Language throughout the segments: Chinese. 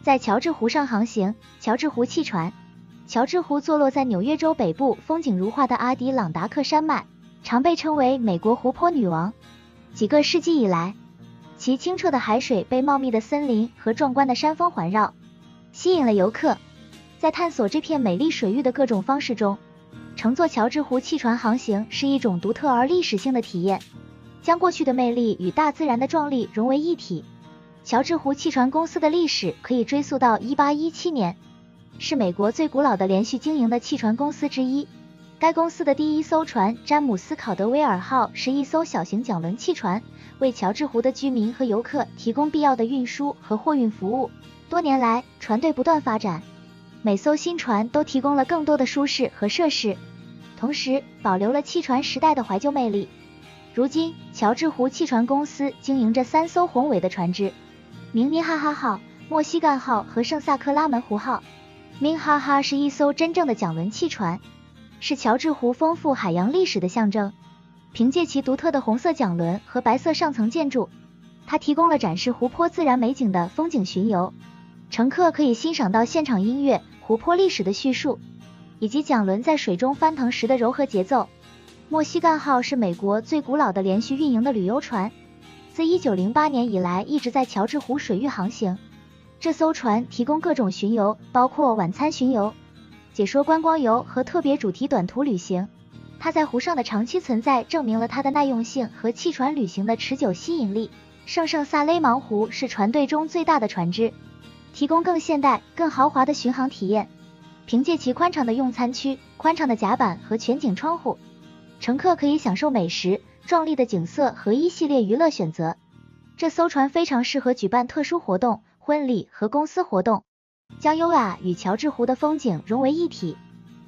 在乔治湖上航行。乔治湖汽船，乔治湖坐落在纽约州北部，风景如画的阿迪朗达克山脉，常被称为美国湖泊女王。几个世纪以来，其清澈的海水被茂密的森林和壮观的山峰环绕，吸引了游客。在探索这片美丽水域的各种方式中，乘坐乔治湖汽船航行是一种独特而历史性的体验，将过去的魅力与大自然的壮丽融为一体。乔治湖汽船公司的历史可以追溯到1817年，是美国最古老的连续经营的汽船公司之一。该公司的第一艘船詹姆斯考德威尔号是一艘小型桨轮汽船，为乔治湖的居民和游客提供必要的运输和货运服务。多年来，船队不断发展，每艘新船都提供了更多的舒适和设施，同时保留了汽船时代的怀旧魅力。如今，乔治湖汽船公司经营着3艘宏伟的船只，明尼哈哈号、墨西干号和圣萨克拉门湖号。明哈哈是一艘真正的桨轮汽船，是乔治湖丰富海洋历史的象征。凭借其独特的红色桨轮和白色上层建筑，它提供了展示湖泊自然美景的风景巡游。乘客可以欣赏到现场音乐、湖泊历史的叙述，以及桨轮在水中翻腾时的柔和节奏。墨西干号是美国最古老的连续运营的旅游船，自1908年以来一直在乔治湖水域航行。这艘船提供各种巡游，包括晚餐巡游、解说观光游和特别主题短途旅行。它在湖上的长期存在证明了它的耐用性和汽船旅行的持久吸引力。圣萨勒芒湖是船队中最大的船只，提供更现代、更豪华的巡航体验。凭借其宽敞的用餐区、宽敞的甲板和全景窗户，乘客可以享受美食、壮丽的景色和一系列娱乐选择。这艘船非常适合举办特殊活动、婚礼和公司活动，将优雅与乔治湖的风景融为一体。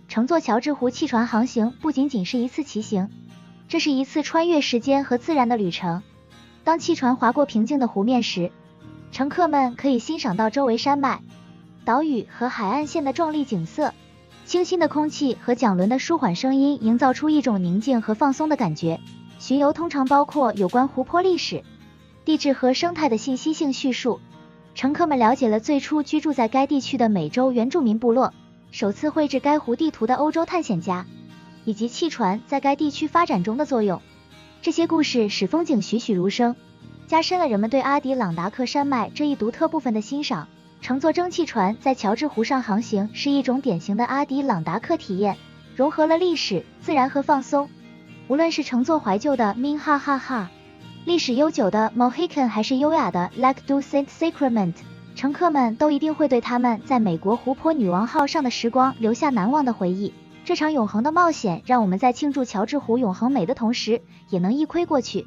乘坐乔治湖汽船航行不仅仅是一次骑行，这是一次穿越时间和自然的旅程。当汽船划过平静的湖面时，乘客们可以欣赏到周围山脉、岛屿和海岸线的壮丽景色。清新的空气和桨轮的舒缓声音营造出一种宁静和放松的感觉。巡游通常包括有关湖泊历史、地质和生态的信息性叙述。乘客们了解了最初居住在该地区的美洲原住民部落，首次绘制该湖地图的欧洲探险家，以及汽船在该地区发展中的作用。这些故事使风景栩栩如生，加深了人们对阿迪朗达克山脉这一独特部分的欣赏。乘坐蒸汽船在乔治湖上航行是一种典型的阿迪朗达克体验，融合了历史、自然和放松。无论是乘坐怀旧的 Min Ha Ha Ha， 历史悠久的 Mohican， 还是优雅的 Lac du Saint-Sacrement， 乘客们都一定会对他们在美国湖泊女王号上的时光留下难忘的回忆。这场永恒的冒险让我们在庆祝乔治湖永恒美的同时，也能一窥过去。